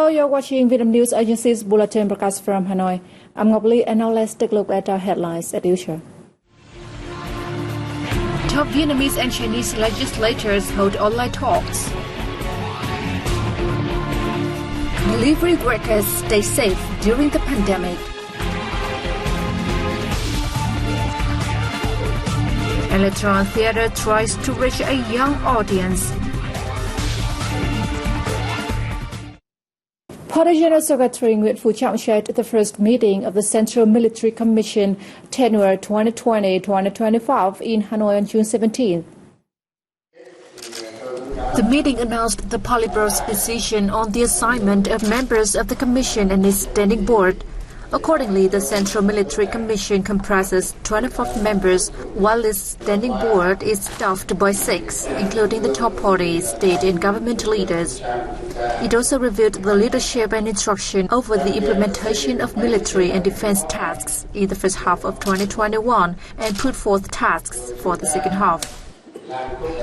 Hello, you're watching Vietnam News Agency's Bulletin broadcast from Hanoi. I'm Ngọc Ly, and now let's take a look at our headlines as usual. Top Vietnamese and Chinese legislators hold online talks. Delivery workers stay safe during the pandemic. Electron Theatre tries to reach a young audience. Party General Secretary Nguyễn Phú Trọng chaired the first meeting of the Central Military Commission tenure 2020-2025 in Hanoi on June 17th. The meeting announced the Politburo's decision on the assignment of members of the Commission and its standing board. Accordingly, the Central Military Commission comprises 24 members, while its standing board is staffed by 6, including the top party, state and government leaders. It also reviewed the leadership and instruction over the implementation of military and defense tasks in the first half of 2021 and put forth tasks for the second half.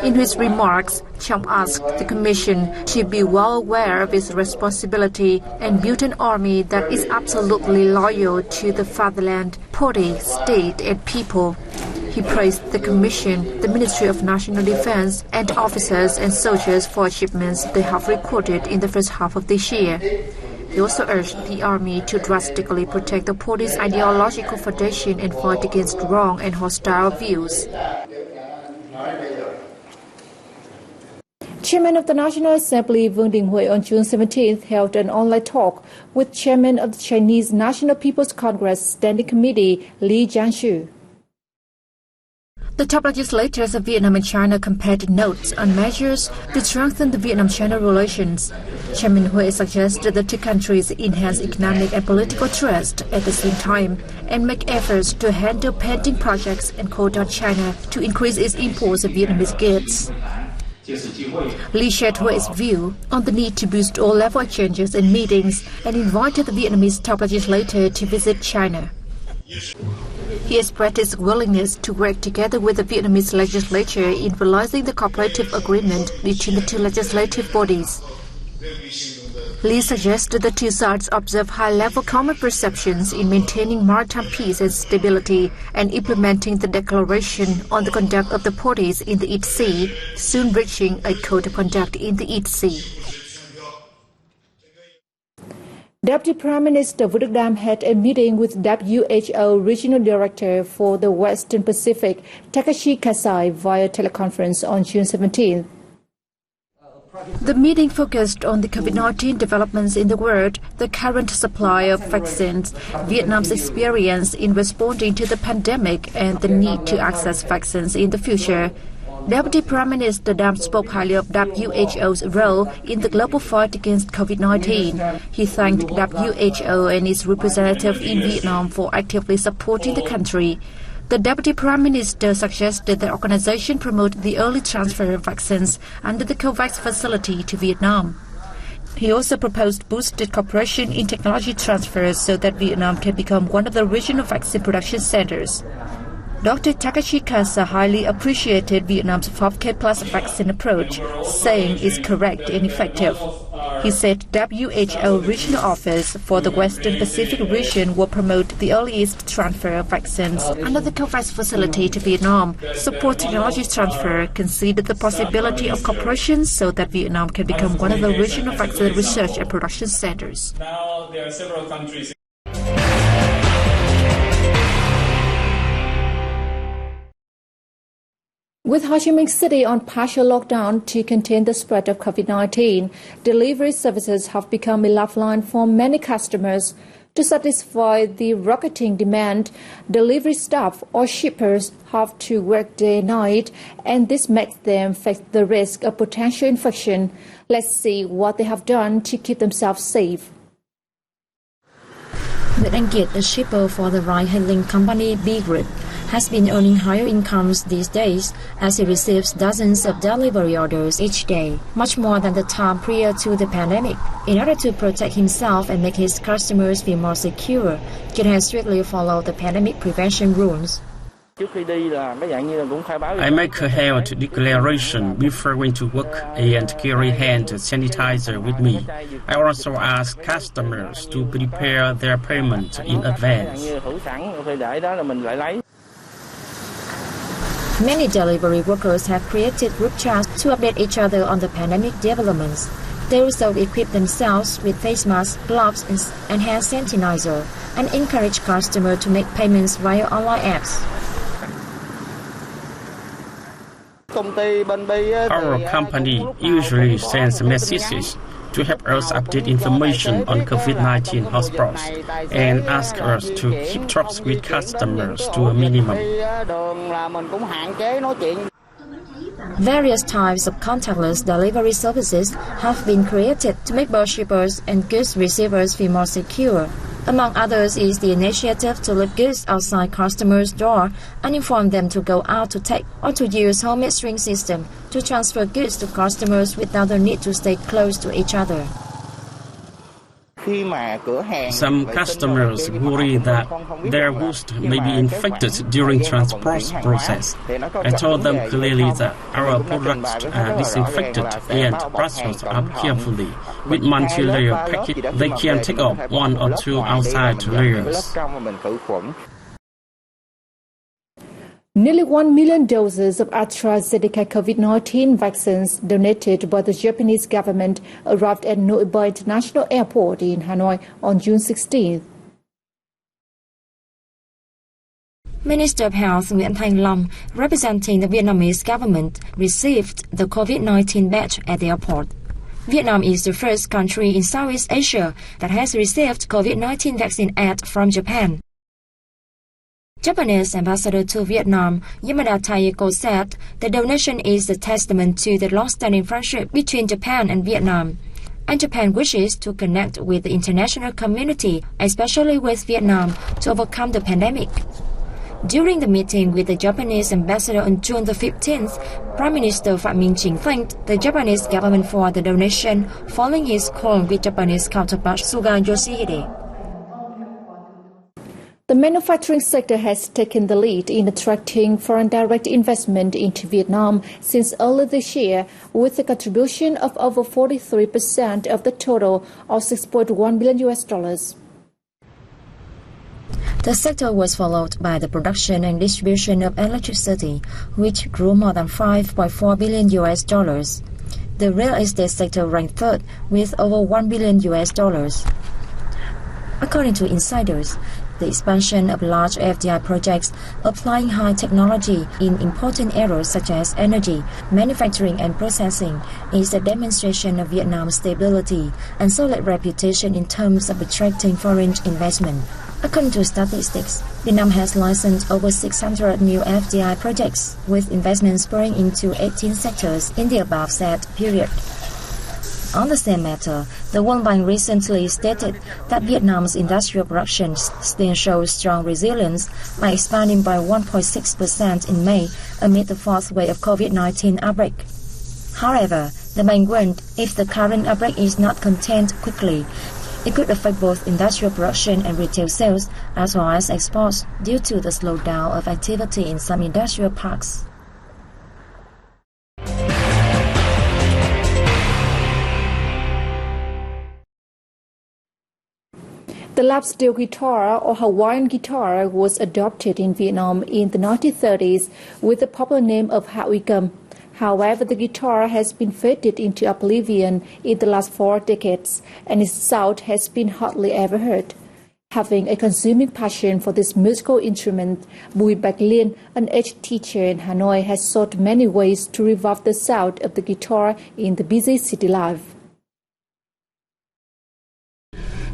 In his remarks, Trọng asked the Commission to be well aware of its responsibility and build an army that is absolutely loyal to the fatherland, party, state and people. He praised the Commission, the Ministry of National Defense and officers and soldiers for achievements they have recorded in the first half of this year. He also urged the army to drastically protect the party's ideological foundation and fight against wrong and hostile views. Chairman of the National Assembly Vương Đình Huệ on June 17th held an online talk with Chairman of the Chinese National People's Congress Standing Committee Lee Jianshu. The top legislators of Vietnam and China compared notes on measures to strengthen the Vietnam-China relations. Chairman Huệ suggested the two countries enhance economic and political trust at the same time and make efforts to handle pending projects and called on China to increase its imports of Vietnamese goods. Lee shared Hue's view on the need to boost all-level exchanges and meetings and invited the Vietnamese top legislator to visit China. He expressed his willingness to work together with the Vietnamese legislature in realizing the cooperative agreement between the two legislative bodies. Lee suggested the two sides observe high-level common perceptions in maintaining maritime peace and stability and implementing the declaration on the conduct of the parties in the East Sea, soon reaching a code of conduct in the East Sea. Deputy Prime Minister Vũ Đức Đam had a meeting with WHO Regional Director for the Western Pacific, Takashi Kasai, via teleconference on June 17th. The meeting focused on the COVID-19 developments in the world, the current supply of vaccines, Vietnam's experience in responding to the pandemic, and the need to access vaccines in the future. Deputy Prime Minister Đam spoke highly of WHO's role in the global fight against COVID-19. He thanked WHO and its representative in Vietnam for actively supporting the country. The Deputy Prime Minister suggested the organization promote the early transfer of vaccines under the COVAX facility to Vietnam. He also proposed boosted cooperation in technology transfers so that Vietnam can become one of the regional vaccine production centers. Dr. Takashi Kasai highly appreciated Vietnam's 5K plus vaccine approach, saying it's correct and effective. He said WHO Regional Office for the Western Pacific region will promote the earliest transfer of vaccines under the COVAX facility to Vietnam, support technology transfer, consider the possibility of cooperation so that Vietnam can become one of the regional vaccine research and production centers. Now there are several countries. With Ho Chi Minh City on partial lockdown to contain the spread of COVID-19, delivery services have become a lifeline for many customers. To satisfy the rocketing demand, delivery staff or shippers have to work day and night, and this makes them face the risk of potential infection. Let's see what they have done to keep themselves safe. Nguyễn Anh Kiệt, a shipper for the ride-hailing company B Group, has been earning higher incomes these days as he receives dozens of delivery orders each day, much more than the time prior to the pandemic. In order to protect himself and make his customers feel more secure, Kiệt has strictly followed the pandemic prevention rules. I make a health declaration before going to work and carry hand sanitizer with me. I also ask customers to prepare their payment in advance. Many delivery workers have created group chats to update each other on the pandemic developments. They also equip themselves with face masks, gloves, and hand sanitizer, and encourage customers to make payments via online apps. Our company usually sends messages to help us update information on COVID-19 hotspots and ask us to keep talks with customers to a minimum. Various types of contactless delivery services have been created to make both shippers and goods receivers feel more secure. Among others is the initiative to leave goods outside customers' door and inform them to go out to take, or to use homemade string system to transfer goods to customers without the need to stay close to each other. Some customers worry that their goods may be infected during transport process. I told them clearly that our products are disinfected and processed up carefully. With multi-layer package, they can take off 1 or 2 outside layers. Nearly 1 million doses of AstraZeneca COVID-19 vaccines donated by the Japanese government arrived at Noiba International Airport in Hanoi on June 16th. Minister of Health Nguyễn Thanh Long, representing the Vietnamese government, received the COVID-19 batch at the airport. Vietnam is the first country in Southeast Asia that has received COVID-19 vaccine aid from Japan. Japanese ambassador to Vietnam, Yamada Tayeko, said the donation is a testament to the long-standing friendship between Japan and Vietnam, and Japan wishes to connect with the international community, especially with Vietnam, to overcome the pandemic. During the meeting with the Japanese ambassador on June the 15th, Prime Minister Phạm Minh Chính thanked the Japanese government for the donation, following his call with Japanese counterpart Suga Yoshihide. The manufacturing sector has taken the lead in attracting foreign direct investment into Vietnam since early this year, with a contribution of over 43% of the total, or $6.1 billion. The sector was followed by the production and distribution of electricity, which grew more than $5.4 billion. The real estate sector ranked third with over $1 billion. According to insiders, the expansion of large FDI projects applying high technology in important areas such as energy, manufacturing and processing is a demonstration of Vietnam's stability and solid reputation in terms of attracting foreign investment. According to statistics, Vietnam has licensed over 600 new FDI projects, with investments pouring into 18 sectors in the above said period. On the same matter, the World Bank recently stated that Vietnam's industrial production still shows strong resilience by expanding by 1.6% in May amid the fourth wave of COVID-19 outbreak. However, the bank warned if the current outbreak is not contained quickly, it could affect both industrial production and retail sales, as well as exports, due to the slowdown of activity in some industrial parks. The lap steel guitar, or Hawaiian guitar, was adopted in Vietnam in the 1930s with the popular name of Hawaiian. However, the guitar has been faded into oblivion in the last 4 decades, and its sound has been hardly ever heard. Having a consuming passion for this musical instrument, Bùi Bạch Liên, an aged teacher in Hanoi, has sought many ways to revive the sound of the guitar in the busy city life.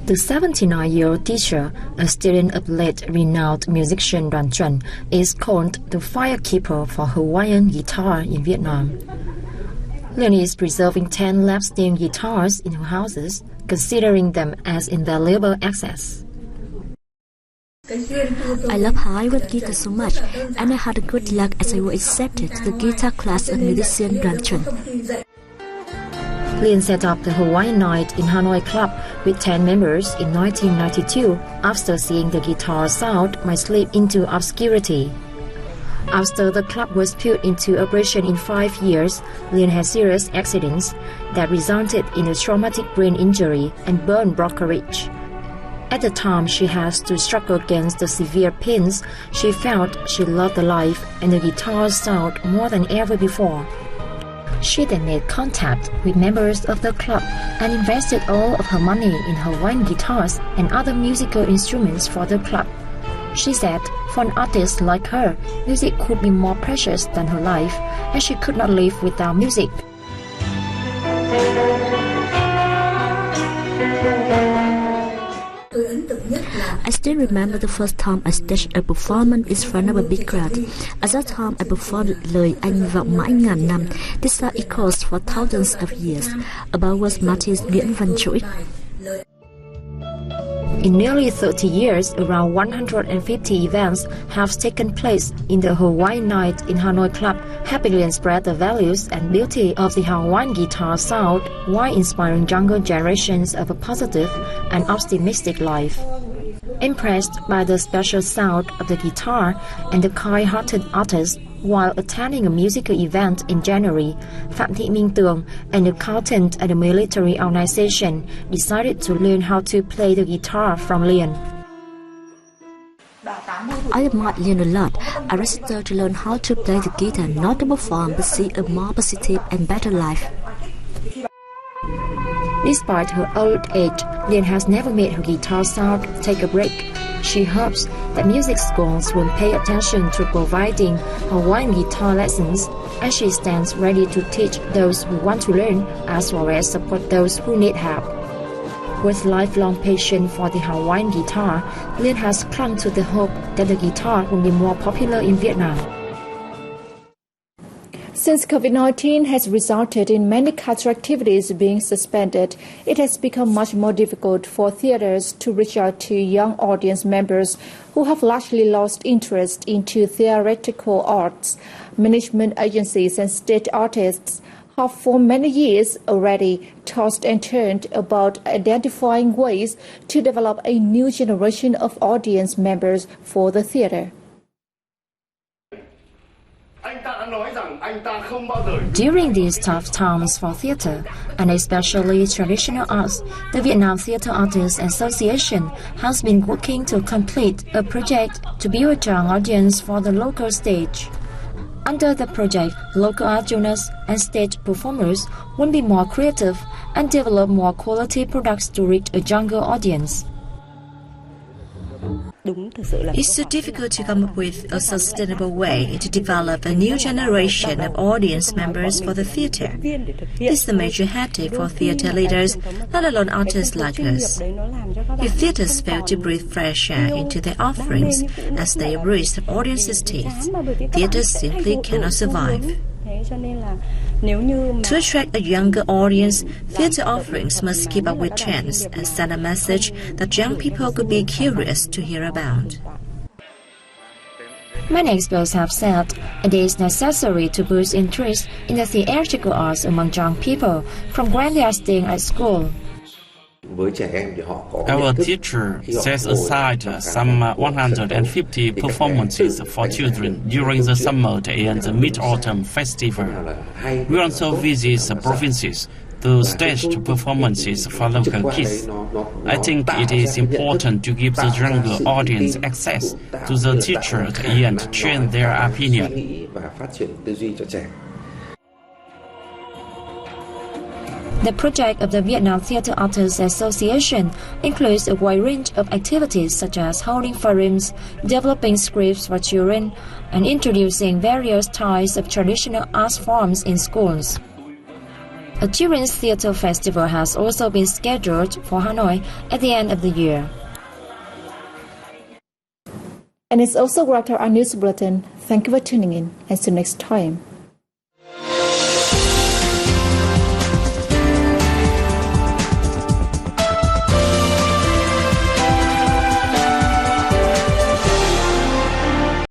The 79-year-old teacher, a student of late renowned musician Đoàn Chuẩn, is called the firekeeper for Hawaiian guitar in Vietnam. Liên is preserving 10 lap steel guitars in her houses, considering them as invaluable assets. I love Hawaiian guitar so much, and I had a good luck as I was accepted to the guitar class of musician Đoàn Chuẩn. Liên set up the Hawaiian Night in Hanoi Club with 10 members in 1992 after seeing the guitar sound might slip into obscurity. After the club was put into operation in 5 years, Liên had serious accidents that resulted in a traumatic brain injury and bone blockage. At the time, she has to struggle against the severe pains. She felt she loved the life and the guitar sound more than ever before. She then made contact with members of the club and invested all of her money in Hawaiian guitars and other musical instruments for the club. She said, for an artist like her, music could be more precious than her life, and she could not live without music. I still remember the first time I staged a performance in front of a big crowd. At that time, I performed lời Anh vọng mãi ngàn năm. This sound echoes for thousands of years. About was Martin's Nguyễn Văn Trỗi. In nearly 30 years, around 150 events have taken place in the Hawaiian Night in Hanoi Club, helping spread the values and beauty of the Hawaiian guitar sound while inspiring younger generations of a positive and optimistic life. Impressed by the special sound of the guitar and the kind-hearted artist, while attending a musical event in January, Phạm Thị Minh Tường, an accountant at a military organization, decided to learn how to play the guitar from Liên. I admired Liên a lot. I registered to learn how to play the guitar, not to perform, but see a more positive and better life. Despite her old age, Liên has never made her guitar sound take a break. She hopes that music schools will pay attention to providing Hawaiian guitar lessons, and she stands ready to teach those who want to learn as well as support those who need help. With lifelong passion for the Hawaiian guitar, Liên has clung to the hope that the guitar will be more popular in Vietnam. Since COVID-19 has resulted in many cultural activities being suspended, it has become much more difficult for theaters to reach out to young audience members who have largely lost interest into theatrical arts. Management agencies and stage artists have for many years already tossed and turned about identifying ways to develop a new generation of audience members for the theater. During these tough times for theatre, and especially traditional arts, the Vietnam Theatre Artists Association has been working to complete a project to build a young audience for the local stage. Under the project, local art journalists and stage performers will be more creative and develop more quality products to reach a younger audience. It's so difficult to come up with a sustainable way to develop a new generation of audience members for the theatre. This is the major headache for theatre leaders, let alone artists like us. If theatres fail to breathe fresh air into their offerings as they reach the audience's tastes, theatres simply cannot survive. To attract a younger audience, theatre offerings must keep up with trends and send a message that young people could be curious to hear about. Many experts have said it is necessary to boost interest in the theatrical arts among young people from when they are staying at school. Our teacher sets aside some 150 performances for children during the summer and the Mid-Autumn Festival. We also visit provinces to stage performances for local kids. I think it is important to give the younger audience access to the teacher and change their opinion. The project of the Vietnam Theatre Artists Association includes a wide range of activities such as holding forums, developing scripts for children, and introducing various types of traditional art forms in schools. A children's theatre festival has also been scheduled for Hanoi at the end of the year. And it's also wrapped up our news bulletin. Thank you for tuning in, and see you next time.